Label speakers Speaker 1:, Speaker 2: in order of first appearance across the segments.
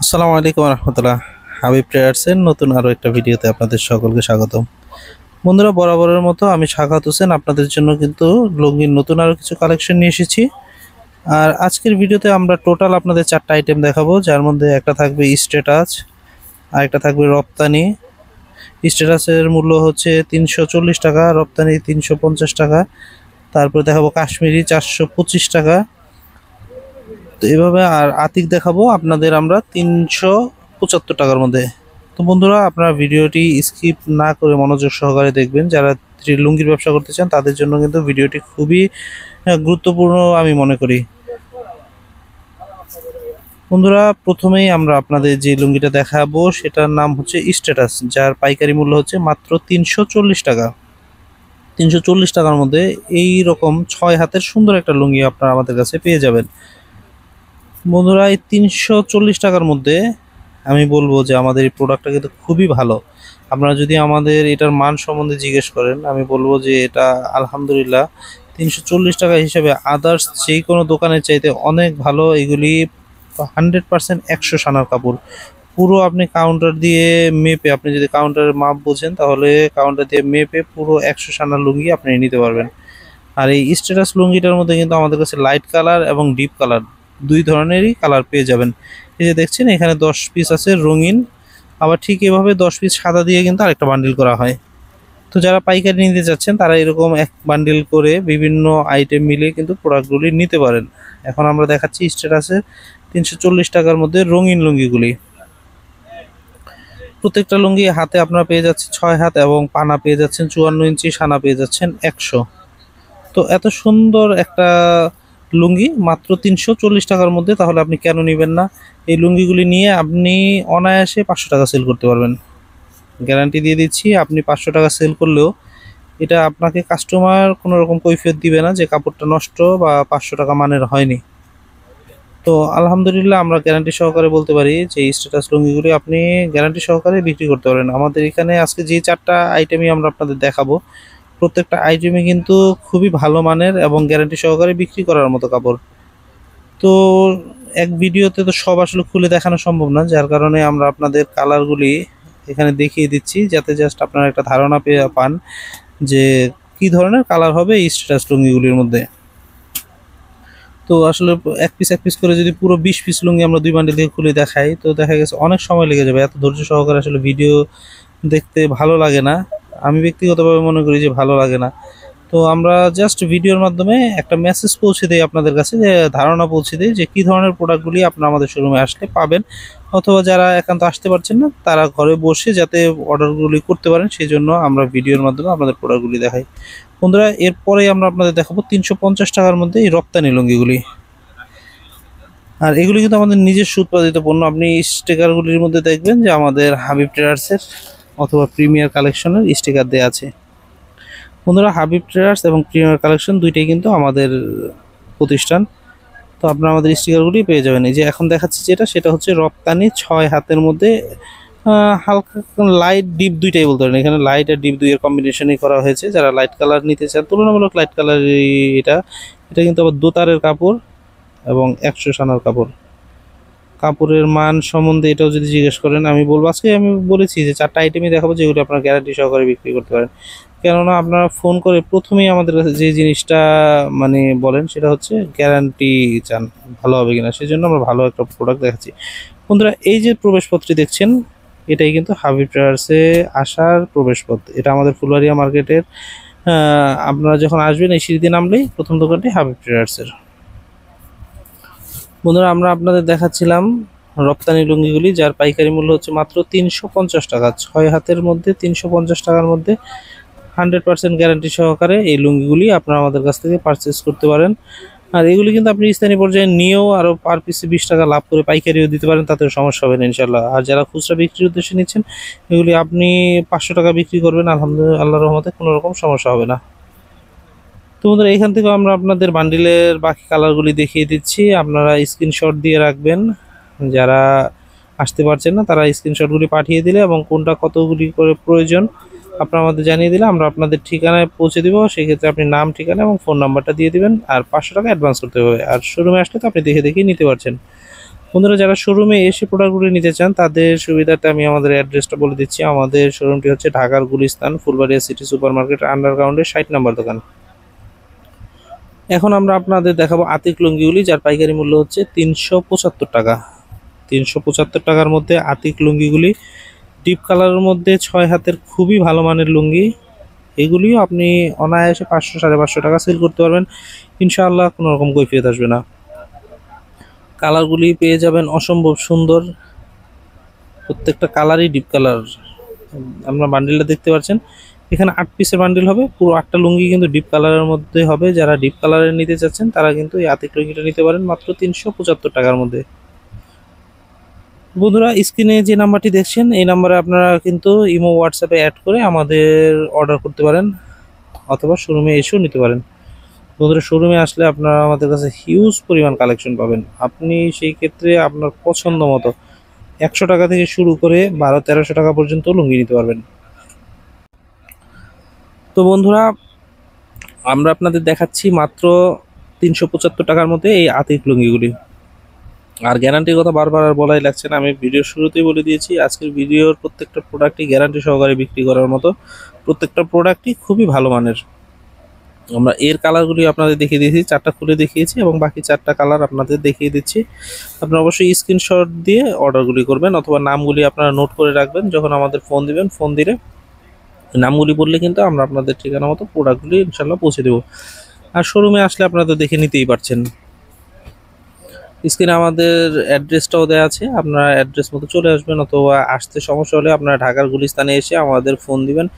Speaker 1: আসসালামু আলাইকুম রহমতুল্লাহ। হাবিব ট্রেডার্সের নতুন আরও একটা ভিডিওতে আপনাদের সকলকে স্বাগতম। বন্ধুরা, বরাবরের মতো আমি সাখাত হোসেন আপনাদের জন্য কিন্তু লুঙ্গির নতুন আরও কিছু কালেকশন নিয়ে এসেছি। আর আজকের ভিডিওতে আমরা টোটাল আপনাদের 4টা আইটেম দেখাবো, যার মধ্যে একটা থাকবে স্ট্যাটাস, আরেকটা থাকবে রপ্তানি। স্ট্যাটাসের মূল্য হচ্ছে 340 টাকা, রপ্তানি 350 টাকা। তারপরে দেখাবো কাশ্মীরি 425 টাকা। তো এভাবে আর আতিক দেখাবো আপনাদের আমরা 375 টাকার মধ্যে। তো বন্ধুরা, আপনারা ভিডিওটি স্কিপ না করে মনোযোগ সহকারে দেখবেন। যারা লুঙ্গির ব্যবসা করতে চান তাদের জন্য কিন্তু ভিডিওটি খুবই গুরুত্বপূর্ণ আমি মনে করি। বন্ধুরা, প্রথমেই আমরা আপনাদের যে লুঙ্গিটা দেখাবো সেটার নাম হচ্ছে স্ট্যাটাস, যার পাইকারি মূল্য হচ্ছে মাত্র 340 টাকা। 340 টাকার মধ্যে এই রকম 6 হাতের সুন্দর একটা লুঙ্গি আপনারা আমাদের কাছে পেয়ে যাবেন। বন্ধুরা, এই 340 টাকার মধ্যে আমি বলবো যে আমাদের এই প্রোডাক্টটা কিন্তু খুবই ভালো। আপনারা যদি আমাদের এটার মান সম্বন্ধে জিজ্ঞেস করেন, আমি বলবো যে এটা আলহামদুলিল্লাহ 340 টাকা হিসেবে আদার্স যে কোনো দোকানের চাইতে অনেক ভালো। এগুলি 100% 100 সানার কাপড়। পুরো আপনি কাউন্টার দিয়ে মেপে, আপনি যদি কাউন্টারের মাপ বোঝেন তাহলে কাউন্টার দিয়ে মেপে পুরো 100 সানার লুঙ্গি আপনি নিতে পারবেন। আর এই স্ট্যাটাস লুঙ্গিটার মধ্যে কিন্তু আমাদের কাছে লাইট কালার এবং ডিপ কালার দুই ধরনেরই কালার পেয়ে যাবেন। এই যে দেখছেন এখানে 10 পিস আছে রঙিন, আবার ঠিক এভাবে 10 পিস সাদা দিয়ে কিন্তু আরেকটা বান্ডিল করা হয়। তো যারা পাইকারি নিতে যাচ্ছেন তারা এরকম এক বান্ডিল করে বিভিন্ন আইটেম মিলিয়ে কিন্তু প্রোডাক্টগুলি নিতে পারেন। এখন আমরা দেখাচ্ছি স্ট্যাটাসের 340 টাকার মধ্যে রঙিন লুঙ্গিগুলি। প্রত্যেকটা লুঙ্গি হাতে আপনারা পেয়ে যাচ্ছেন 6 হাত এবং পানা পেয়ে যাচ্ছেন 54 ইঞ্চি, সানা পেয়ে যাচ্ছেন 100। তো এত সুন্দর একটা লুঙ্গি মাত্র 340 টাকার মধ্যে, তাহলে আপনি কেন নেবেন না? এই লুঙ্গিগুলি নিয়ে আপনি অনায়াসে 500 টাকা সেল করতে পারবেন। গ্যারান্টি দিয়ে দিচ্ছি, আপনি 500 টাকা সেল করলেও এটা আপনাকে কাস্টমার কোনো রকম কৈফিয়ত দিবে না যে কাপড়টা নষ্ট বা 500 টাকা মানের হয়নি। তো আলহামদুলিল্লাহ আমরা গ্যারান্টি সহকারে বলতে পারি যে এই স্ট্যাটাস লুঙ্গিগুলি আপনি গ্যারান্টি সহকারে বিক্রি করতে পারেন। আমাদের এখানে আজকে যে 4টা আইটেমই আমরা আপনাদের দেখাবো, প্রত্যেকটা আইটেমই কিন্তু খুবই ভালো মানের এবং গ্যারান্টি সহকারে বিক্রি করার মতো কাপড়। তো এক ভিডিওতে তো সব আসলে খুলে দেখানো সম্ভব না, যার কারণে আমরা আপনাদের কালারগুলি এখানে দেখিয়ে দিচ্ছি, যাতে জাস্ট আপনারা একটা ধারণা পান যে কি ধরনের কালার হবে এই স্ট্যাটাস লুঙ্গিগুলির মধ্যে। তো আসলে এক পিস করে যদি পুরো 20 পিস লুঙ্গি আমরা 2 বান্ডিল থেকে খুলে দেখাই, তো দেখা গেছে অনেক সময় লেগে যাবে। এত ধৈর্য সহকারে আসলে ভিডিও দেখতে ভালো লাগে না, আমি ব্যক্তিগতভাবে মনে করি যে ভালো লাগে না। তো আমরা জাস্ট ভিডিওর মাধ্যমে একটা মেসেজ পৌঁছে দিই আপনাদের কাছে, যে ধারণা পৌঁছে দিই যে কী ধরনের প্রোডাক্টগুলি আপনারা আমাদের শোরুমে আসলে পাবেন, অথবা যারা একান্ত আসতে পারছেন না তারা ঘরে বসে যাতে অর্ডারগুলি করতে পারেন সেই জন্য আমরা ভিডিওর মাধ্যমে আপনাদের প্রোডাক্টগুলি দেখাই। বন্ধুরা, এরপরেই আমরা আপনাদের দেখাবো 350 টাকার মধ্যে এই রপ্তানি লুঙ্গিগুলি। আর এগুলি কিন্তু আমাদের নিজস্ব উৎপাদিত পণ্য। আপনি স্টিকারগুলির মধ্যে দেখবেন যে আমাদের হাবিব ট্রেডার্সের অথবা প্রিমিয়ার কালেকশনের স্টিকার দেওয়া আছে। বন্ধুরা, হাবিব ট্রেডার্স এবং প্রিমিয়ার কালেকশন দুইটাই কিন্তু আমাদের প্রতিষ্ঠান। তো আপনারা আমাদের স্টিকারগুলি পেয়ে যাবেন। এই যে এখন দেখাচ্ছি সেটা হচ্ছে রপ্তানি 6 হাতের মধ্যে হালকা লাইট ডিপ দুইটাই বলতে পারেন। এখানে লাইট আর ডিপ দুইয়ের কম্বিনেশনই করা হয়েছে। যারা লাইট কালার নিতে চান, তুলনামূলক লাইট কালার, এটা এটা কিন্তু আবার দোতারের কাপড় এবং 100 সানার কাপড়। কাপড়ের মান সম্বন্ধে এটাও যদি জিজ্ঞেস করেন, আমি বলবো আজকে আমি বলেছি যে 4টা আইটেমই দেখাবো যেগুলো আপনারা গ্যারান্টি সহকারে বিক্রি করতে পারেন। কেননা আপনারা ফোন করে প্রথমেই আমাদের কাছে যে জিনিসটা মানে বলেন সেটা হচ্ছে গ্যারান্টি চান ভালো হবে কিনা, সেই জন্য আমরা ভালো একটা প্রোডাক্ট দেখাচ্ছি। বন্ধুরা, এই যে প্রবেশপত্রটি দেখছেন এটাই কিন্তু হাবিব ট্রেডার্সে আসার প্রবেশপথ। এটা আমাদের ফুলবাড়িয়া মার্কেটের, আপনারা যখন আসবেন এই সিঁড়ি দিয়ে নামলেই প্রথম দোকানটি হাবিব ট্রেডার্সের। বন্ধুরা, আমরা আপনাদের দেখাচ্ছিলাম রপ্তানি লুঙ্গিগুলি, যার পাইকারি মূল্য হচ্ছে মাত্র 350 টাকা। 6 হাতের মধ্যে 350 টাকার মধ্যে 100% গ্যারান্টি সহকারে এই লুঙ্গিগুলি আপনারা আমাদের কাছ থেকে পারচেস করতে পারেন। আর এগুলি কিন্তু আপনি স্থানীয় পর্যায়ে নিয়েও আরও পার পিসে 20 টাকা লাভ করে পাইকারিও দিতে পারেন, তাতেও সমস্যা হবে না ইনশাল্লাহ। আর যারা খুচরা বিক্রির উদ্দেশ্যে নিচ্ছেন, এগুলি আপনি 500 টাকা বিক্রি করবেন, আলহামদুলিল্লাহ আল্লাহর রহমতে কোনো রকম সমস্যা হবে না। তো বন্ধুরা, এখান থেকে আমরা আপনাদের বান্ডিলের বাকি কালারগুলি দেখিয়ে দিচ্ছি, আপনারা স্ক্রিনশট দিয়ে রাখবেন। যারা আসতে পারছেন না তারা স্ক্রিনশটগুলি পাঠিয়ে দিলে এবং কোনটা কতগুলি করে প্রয়োজন আপনারা আমাদের জানিয়ে দিলে আমরা আপনাদের ঠিকানায় পৌঁছে দেবো। সেক্ষেত্রে আপনি নাম, ঠিকানা এবং ফোন নাম্বারটা দিয়ে দিবেন, আর 500 টাকা অ্যাডভান্স করতে হবে। আর শোরুমে আসলে তো আপনি দেখে নিতে পারছেন। বন্ধুরা, যারা শোরুমে এসে প্রোডাক্টগুলি নিতে চান তাদের সুবিধাতে আমি আমাদের অ্যাড্রেসটা বলে দিচ্ছি। আমাদের শোরুমটি হচ্ছে ঢাকার Gulistan, Fulbaria city super market আন্ডারগ্রাউন্ডে 60 নম্বর দোকান। এখন আমরা আপনাদের দেখাবো আতিক লুঙ্গিগুলি, যার পাইকারি মূল্য হচ্ছে 375 টাকা। 375 টাকার মধ্যে আতিক লুঙ্গিগুলি ডিপ কালারের মধ্যে 6 হাতের খুবই ভালো মানের লুঙ্গি। এগুলিও আপনি অনায়াসে 500 550 টাকা সেল করতে পারবেন ইনশাআল্লাহ, কোনো রকম কৈফিয়ত আসবে না। কালারগুলি পেয়ে যাবেন অসম্ভব সুন্দর, প্রত্যেকটা কালারই ডিপ কালার। আপনারা বান্ডিলটা দেখতে পাচ্ছেন, এখানে 8 পিসের বান্ডিল হবে, পুরো 8টা লুঙ্গি কিন্তু ডিপ কালারের মধ্যে হবে। যারা ডিপ কালারের নিতে চাচ্ছেন তারা কিন্তু এই আতিক লুঙ্গিটা নিতে পারেন মাত্র 375 টাকার মধ্যে। বন্ধুরা, স্ক্রিনে যে নাম্বারটি দেখছেন এই নাম্বারে আপনারা কিন্তু ইমো হোয়াটসঅ্যাপে অ্যাড করে আমাদের অর্ডার করতে পারেন অথবা শোরুমে এসেও নিতে পারেন। বন্ধুরা, শোরুমে আসলে আপনারা আমাদের কাছে হিউজ পরিমাণ কালেকশন পাবেন। আপনি সেই ক্ষেত্রে আপনার পছন্দ মতো 100 টাকা থেকে শুরু করে 1200-1300 টাকা পর্যন্ত লুঙ্গি নিতে পারবেন। তো বন্ধুরা, আমরা আপনাদের দেখাচ্ছি মাত্র 375 টাকার মধ্যে এই আতিক লুঙ্গিগুলি। আর গ্যারান্টির কথা বারবার আর বলাই লাগছে না, আমি ভিডিওর শুরুতেই বলে দিয়েছি। আজকের ভিডিওর প্রত্যেকটা প্রোডাক্টই গ্যারান্টি সহকারে বিক্রি করার মতো, প্রত্যেকটা প্রোডাক্টই খুবই ভালো মানের। আমরা এর কালারগুলি আপনাদের দেখিয়ে দিয়েছি, 4টা খুলে দেখিয়েছি এবং বাকি 4টা কালার আপনাদের দেখিয়ে দিচ্ছি। আপনারা অবশ্যই স্ক্রিনশট দিয়ে অর্ডারগুলি করবেন অথবা নামগুলি আপনারা নোট করে রাখবেন। যখন আমাদের ফোন দিবেন, ফোন দিলে নামগুলি বললে কিন্তু আমরা আপনাদের ঠিকানা মতো প্রোডাক্টগুলি ইনশাল্লাহ পৌঁছে দেবো। আর শোরুমে আসলে আপনারা তো দেখে নিতেই পারছেন, স্ক্রিনে আমাদের অ্যাড্রেসটাও দেওয়া আছে, আপনারা অ্যাড্রেস মতো চলে আসবেন অথবা আসতে সমস্যা হলে আপনারা ঢাকার গুলিস্তানে এসে আমাদের ফোন দিবেন।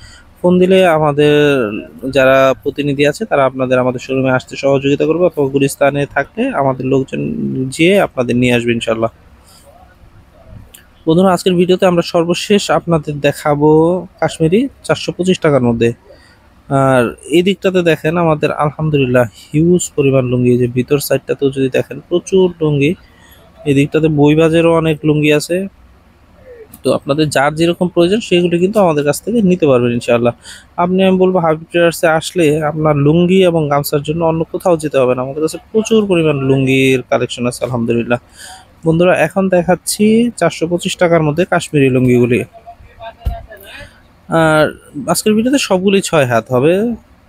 Speaker 1: ফোন দিলে আমাদের যারা প্রতিনিধি আছে তারা আমাদের শোরুমে আসতে সহযোগিতা করবে অথবা গুলিস্তানে থাকলে আমাদের লোকজন যেয়ে আপনাদের নিয়ে আসবে ইনশাল্লাহ। বন্ধুরা, আজকের ভিডিওতে আমরা সর্বশেষ আপনাদের দেখাবো কাশ্মীরি 425 টাকার মধ্যে। আর এই দিকটাতে দেখেন আমাদের আলহামদুলিল্লাহ হিউজ পরিমাণ লুঙ্গি, যে ভিতর সাইডটাতেও যদি দেখেন প্রচুর লুঙ্গি। এই দিকটাতে বইবাজেরও অনেক লুঙ্গি আছে। তো আপনাদের যার যেরকম প্রয়োজন সেগুলি কিন্তু আমাদের কাছ থেকে নিতে পারবেন ইনশাআল্লাহ। আমি বলবো হাবিব ট্রেডার্সে আসলে আপনার লুঙ্গি এবং গামছার জন্য অন্য কোথাও যেতে হবে না, আমাদের কাছে প্রচুর পরিমাণ লুঙ্গির কালেকশন আছে আলহামদুলিল্লাহ। বন্ধুরা, এখন দেখাচ্ছি 425 টাকার মধ্যে কাশ্মীরি লুঙ্গিগুলি। আর আজকের ভিডিওতে সবগুলি 6 হাত হবে,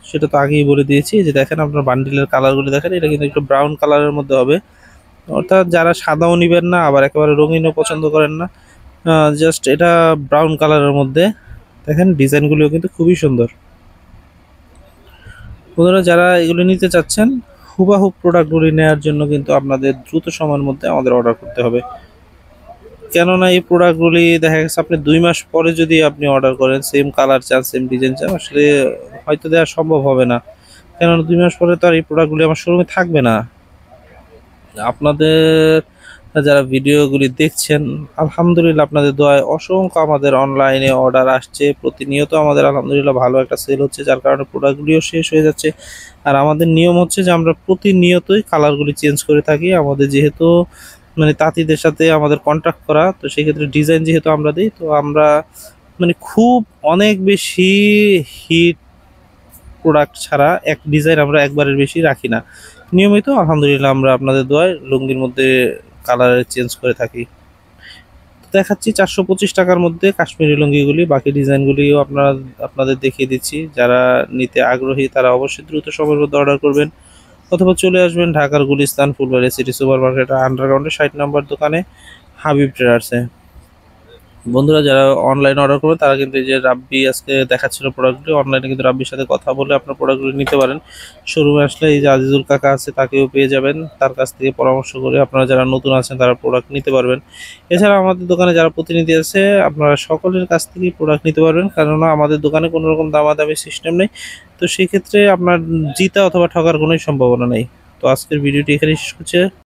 Speaker 1: সেটা তো আগেই বলে দিয়েছি। যে দেখেন আপনার বান্ডিলের কালারগুলি দেখেন, এটা কিন্তু একটু ব্রাউন কালারের মধ্যে হবে, অর্থাৎ যারা সাদাও নিবেন না আবার একেবারে রঙিনও পছন্দ করেন না, জাস্ট এটা ব্রাউন কালারের মধ্যে। দেখেন ডিজাইনগুলিও কিন্তু খুবই সুন্দর। বন্ধুরা, যারা এগুলো নিতে চাচ্ছেন হুবাহুব প্রোডাক্টগুলি নেওয়ার জন্য কিন্তু আপনাদের দ্রুত সময়ের মধ্যে আমাদের অর্ডার করতে হবে, কেননা এই প্রোডাক্টগুলি দেখা গেছে আপনি 2 মাস পরে যদি আপনি অর্ডার করেন, সেম কালার চান সেম ডিজাইন চান, আসলে হয়তো দেওয়া সম্ভব হবে না, কেননা 2 মাস পরে তো আর এই প্রোডাক্টগুলি আমার শোরুমে থাকবে না। আপনাদের যারা ভিডিওগুলি দেখছেন আলহামদুলিল্লাহ আপনাদের দোয়ায় অসংখ্য আমাদের অনলাইনে অর্ডার আসছে, প্রতিনিয়ত আমাদের আলহামদুলিল্লাহ ভালো একটা সেল হচ্ছে, যার কারণে প্রোডাক্টগুলিও শেষ হয়ে যাচ্ছে। আর আমাদের নিয়ম হচ্ছে যে আমরা প্রতিনিয়তই কালারগুলি চেঞ্জ করে থাকি। আমাদের যেহেতু মানে তাঁতিদের সাথে আমাদের কন্ট্রাক্ট করা, তো সেক্ষেত্রে ডিজাইন যেহেতু আমরা দিই, তো আমরা মানে খুব অনেক বেশি হিট প্রোডাক্ট ছাড়া এক ডিজাইন আমরা একবারের বেশি রাখি না, নিয়মিত আলহামদুলিল্লাহ আমরা আপনাদের দোয়ায় লুঙ্গির মধ্যে কালার চেঞ্জ করে থাকি। দেখাচ্ছি 425 টাকার মধ্যে কাশ্মীরি লুঙ্গিগুলি, বাকি ডিজাইনগুলিও আপনাদের দেখিয়ে দিচ্ছি। যারা নিতে আগ্রহী তারা অবশ্যই দ্রুত সময়ের মধ্যে অর্ডার করবেন অথবা চলে আসবেন ঢাকার Gulistan, Fulbaria city super market আন্ডারগ্রাউন্ডে 60 নম্বর দোকানে হাবিব ট্রেডার্সে। বন্ধুরা, যারা অনলাইনে অর্ডার করবে তারা কিন্তু এই যে রাব্বি আজকে দেখাচ্ছিল প্রোডাক্টগুলি, অনলাইনে কিন্তু রাব্বির সাথে কথা বলে আপনার প্রোডাক্টগুলি নিতে পারেন। শোরুমে আসলে এই যে আজিজুল কাকা আছে তাকেও পেয়ে যাবেন, তার কাছ থেকে পরামর্শ করে আপনারা যারা নতুন আছেন তারা প্রোডাক্ট নিতে পারবেন। এছাড়া আমাদের দোকানে যারা প্রতিনিধি আছে আপনারা সকলের কাছ থেকেই প্রোডাক্ট নিতে পারবেন, কেননা আমাদের দোকানে কোনো রকম দামাদামি সিস্টেম নেই। তো সেই ক্ষেত্রে আপনার জিতা অথবা ঠকার কোনোই সম্ভাবনা নেই। তো আজকের ভিডিওটি এখানে শেষ হচ্ছে।